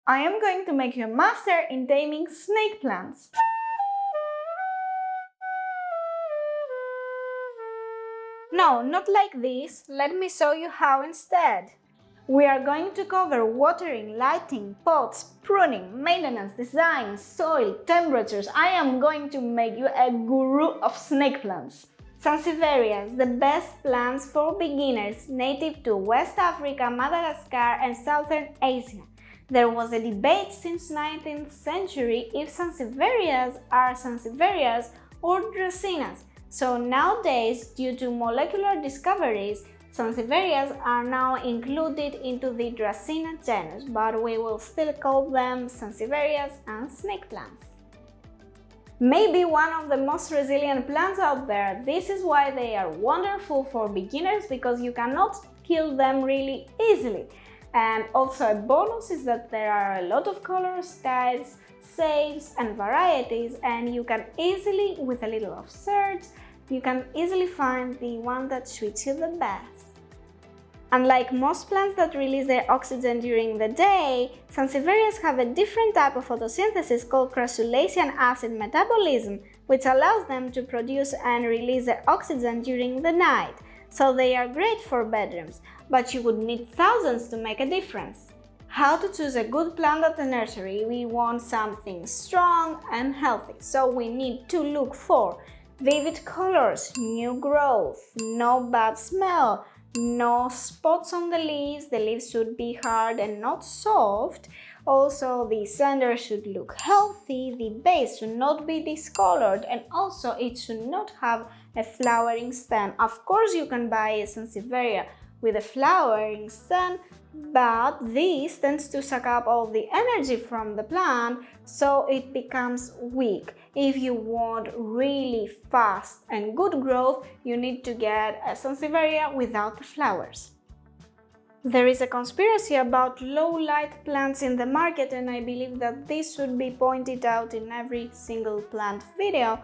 I am going to make you a master in taming snake plants. No, not like this. Let me show you how instead. We are going to cover watering, lighting, pots, pruning, maintenance, design, soil, temperatures. I am going to make you a guru of snake plants. Sansevierias, the best plants for beginners, native to West Africa, Madagascar and Southern Asia. There was a debate since 19th century if Sansevierias are Sansevierias or Dracaenas. So nowadays, due to molecular discoveries, Sansevierias are now included into the Dracaena genus, but we will still call them Sansevierias and snake plants. Maybe one of the most resilient plants out there. This is why they are wonderful for beginners, because you cannot kill them really easily. And also a bonus is that there are a lot of colors, types, shapes and varieties, and you can easily, with a little of search, you can easily find the one that suits you the best. Unlike most plants that release their oxygen during the day, Sansevierias have a different type of photosynthesis called crassulacean acid metabolism, which allows them to produce and release their oxygen during the night. So they are great for bedrooms, but you would need thousands to make a difference. How to choose a good plant at the nursery? We want something strong and healthy, so we need to look for vivid colors, new growth, no bad smell, no spots on the leaves should be hard and not soft. Also, the center should look healthy, the base should not be discolored, and also it should not have a flowering stem. Of course, you can buy a Sansevieria with a flowering stem, but this tends to suck up all the energy from the plant, so it becomes weak. If you want really fast and good growth, you need to get a Sansevieria without the flowers. There is a conspiracy about low-light plants in the market, and I believe that this should be pointed out in every single plant video.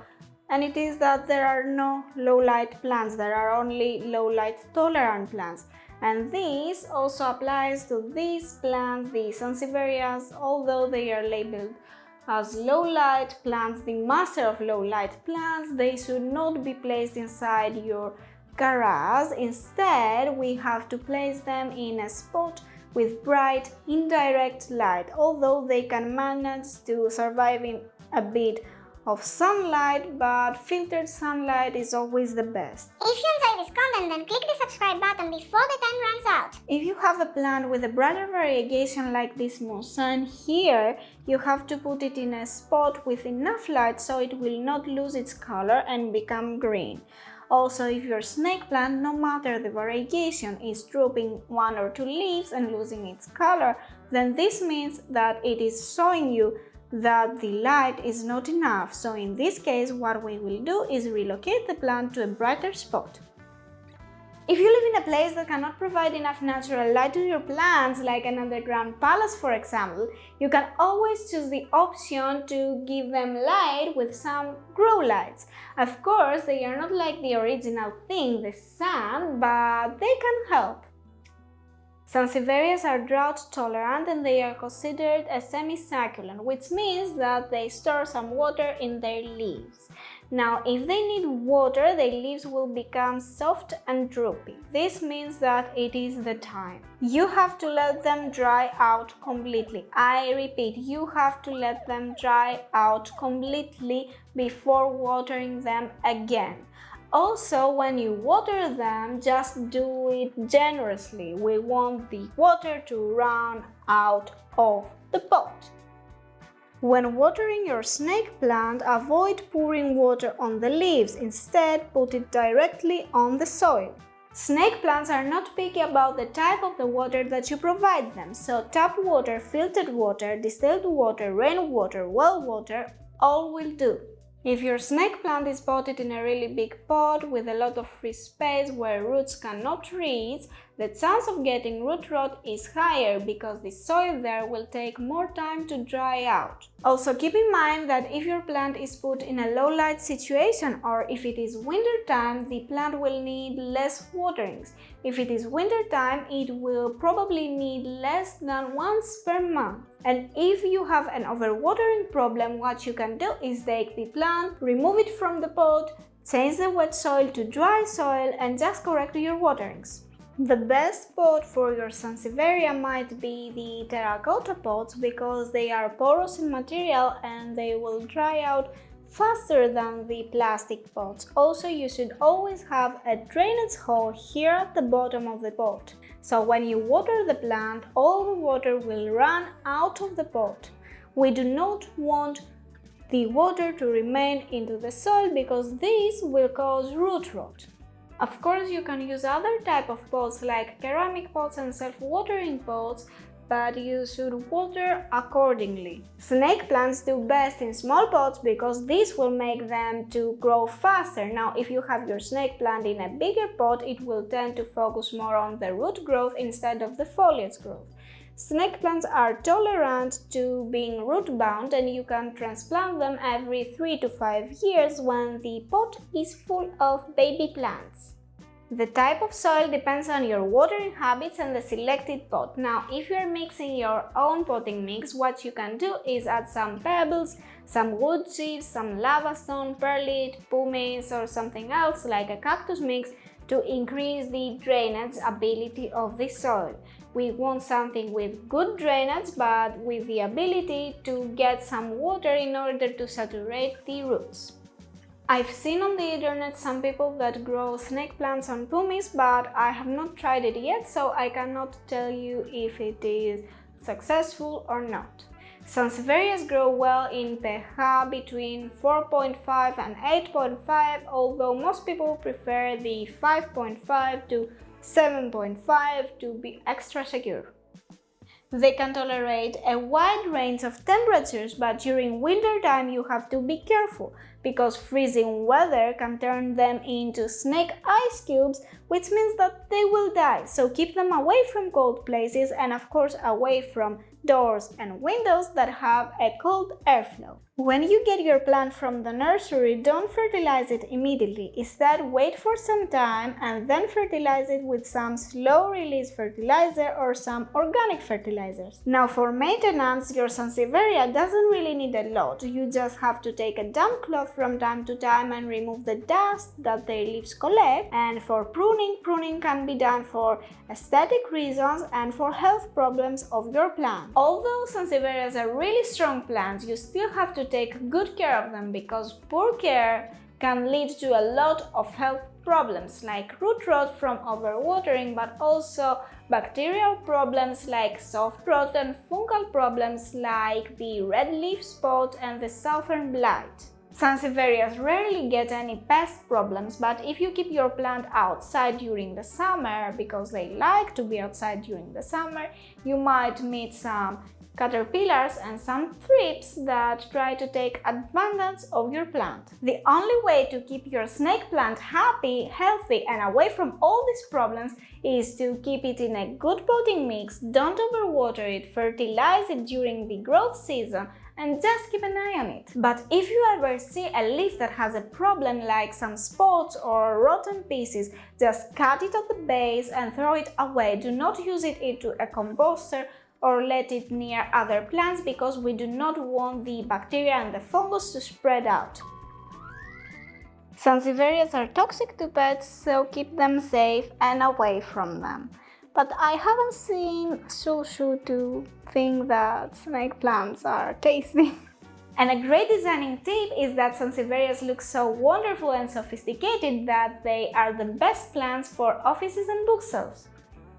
And it is that there are no low-light plants, there are only low-light tolerant plants. And this also applies to these plants, the Sansevierias, although they are labeled as low-light plants, the master of low-light plants, they should not be placed inside your garage. Instead, we have to place them in a spot with bright, indirect light, although they can manage to survive in a bit of sunlight, but filtered sunlight is always the best. If you enjoy this content, then click the subscribe button before the time runs out. If you have a plant with a brighter variegation like this mousson here, you have to put it in a spot with enough light so it will not lose its color and become green. Also, if your snake plant, no matter the variegation, is drooping 1 or 2 leaves and losing its color, then this means that it is showing you that the light is not enough. So in this case, what we will do is relocate the plant to a brighter spot. If you live in a place that cannot provide enough natural light to your plants, like an underground palace for example, you can always choose the option to give them light with some grow lights. Of course, they are not like the original thing, the sun, but they can help. Sansevierias are drought tolerant and they are considered a semi-succulent, which means that they store some water in their leaves. Now, if they need water, their leaves will become soft and droopy. This means that it is the time. You have to let them dry out completely. I repeat, you have to let them dry out completely before watering them again. Also, when you water them, just do it generously. We want the water to run out of the pot. When watering your snake plant, avoid pouring water on the leaves. Instead, put it directly on the soil. Snake plants are not picky about the type of the water that you provide them, so tap water, filtered water, distilled water, rainwater, well water, all will do. If your snake plant is potted in a really big pot with a lot of free space where roots cannot reach, the chance of getting root rot is higher because the soil there will take more time to dry out. Also keep in mind that if your plant is put in a low light situation or if it is winter time, the plant will need less waterings. If it is winter time, it will probably need less than once per month. And if you have an overwatering problem, what you can do is take the plant, remove it from the pot, change the wet soil to dry soil and just correct your waterings. The best pot for your Sansevieria might be the terracotta pots because they are porous in material and they will dry out faster than the plastic pots. Also, you should always have a drainage hole here at the bottom of the pot. So when you water the plant, all the water will run out of the pot. We do not want the water to remain into the soil because this will cause root rot. Of course, you can use other type of pots like ceramic pots and self-watering pots, but you should water accordingly. Snake plants do best in small pots because this will make them to grow faster. Now, if you have your snake plant in a bigger pot, it will tend to focus more on the root growth instead of the foliage growth. Snake plants are tolerant to being root bound and you can transplant them every 3 to 5 years when the pot is full of baby plants. The type of soil depends on your watering habits and the selected pot. Now, if you are mixing your own potting mix, what you can do is add some pebbles, some wood chips, some lava stone, perlite, pumice or something else like a cactus mix to increase the drainage ability of the soil. We want something with good drainage but with the ability to get some water in order to saturate the roots. I've seen on the internet some people that grow snake plants on pumice, but I have not tried it yet, so I cannot tell you if it is successful or not. Sansevierias grow well in pH between 4.5 and 8.5, although most people prefer the 5.5 to 7.5 to be extra secure. They can tolerate a wide range of temperatures, but during winter time you have to be careful because freezing weather can turn them into snake ice cubes, which means that they will die. So keep them away from cold places and of course away from doors and windows that have a cold airflow. When you get your plant from the nursery, don't fertilize it immediately. Instead, wait for some time and then fertilize it with some slow-release fertilizer or some organic fertilizers. Now for maintenance, your Sansevieria doesn't really need a lot. You just have to take a damp cloth from time to time and remove the dust that their leaves collect. And for pruning can be done for aesthetic reasons and for health problems of your plant. Although Sansevierias are really strong plants, you still have to take good care of them because poor care can lead to a lot of health problems like root rot from overwatering, but also bacterial problems like soft rot and fungal problems like the red leaf spot and the southern blight. Sansevierias rarely get any pest problems, but if you keep your plant outside during the summer, because they like to be outside during the summer, you might meet some caterpillars and some thrips that try to take advantage of your plant. The only way to keep your snake plant happy, healthy and away from all these problems is to keep it in a good potting mix, don't overwater it, fertilize it during the growth season and just keep an eye on it. But if you ever see a leaf that has a problem like some spots or rotten pieces, just cut it at the base and throw it away. Do not use it into a composter or let it near other plants because we do not want the bacteria and the fungus to spread out. Sansevierias are toxic to pets, so keep them safe and away from them. But I haven't seen Susu to think that snake plants are tasty. And a great designing tip is that Sansevierias look so wonderful and sophisticated that they are the best plants for offices and bookshelves.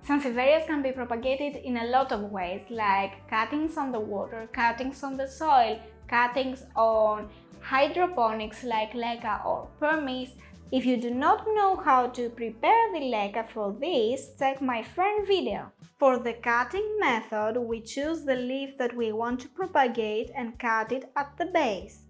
Sansevierias can be propagated in a lot of ways, like cuttings on the water, cuttings on the soil, cuttings on hydroponics like leca or permis. If you do not know how to prepare the leca for this, check my fern video. For the cutting method, we choose the leaf that we want to propagate and cut it at the base.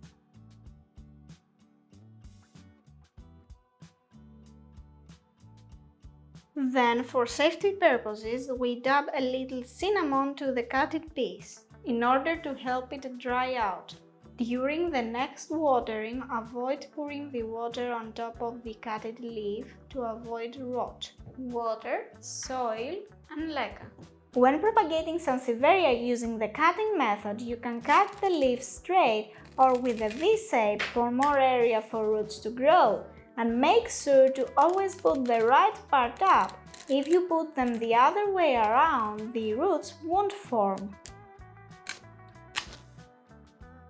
Then, for safety purposes, we dab a little cinnamon to the cutted piece in order to help it dry out. During the next watering, avoid pouring the water on top of the cutted leaf to avoid rot. Water, soil, and leca. When propagating Sansevieria using the cutting method, you can cut the leaves straight or with a V-shape for more area for roots to grow, and make sure to always put the right part up. If you put them the other way around, the roots won't form.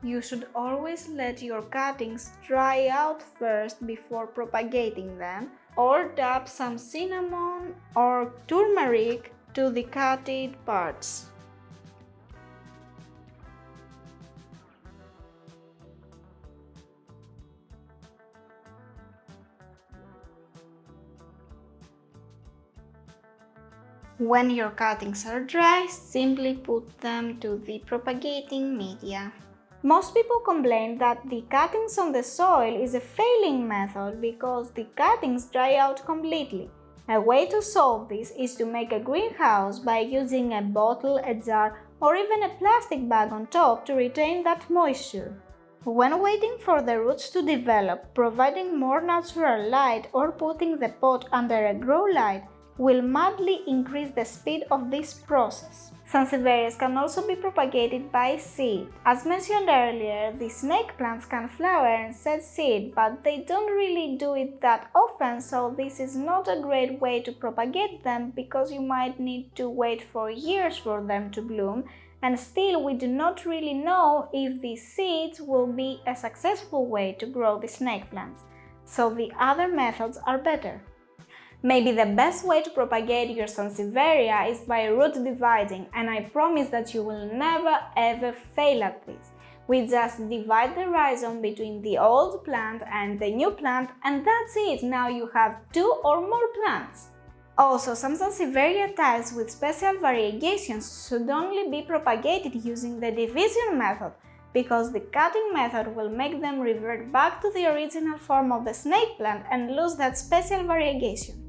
You should always let your cuttings dry out first before propagating them, or dab some cinnamon or turmeric to the cutted parts. When your cuttings are dry, simply put them to the propagating media. Most people complain that the cuttings on the soil is a failing method because the cuttings dry out completely. A way to solve this is to make a greenhouse by using a bottle, a jar, or even a plastic bag on top to retain that moisture. When waiting for the roots to develop, providing more natural light or putting the pot under a grow light will madly increase the speed of this process. Sansevierias can also be propagated by seed. As mentioned earlier, the snake plants can flower and set seed, but they don't really do it that often, so this is not a great way to propagate them because you might need to wait for years for them to bloom, and still we do not really know if these seeds will be a successful way to grow the snake plants, so the other methods are better. Maybe the best way to propagate your Sansevieria is by root dividing, and I promise that you will never ever fail at this. We just divide the rhizome between the old plant and the new plant, and that's it, now you have 2 or more plants. Also, some Sansevieria types with special variegations should only be propagated using the division method, because the cutting method will make them revert back to the original form of the snake plant and lose that special variegation.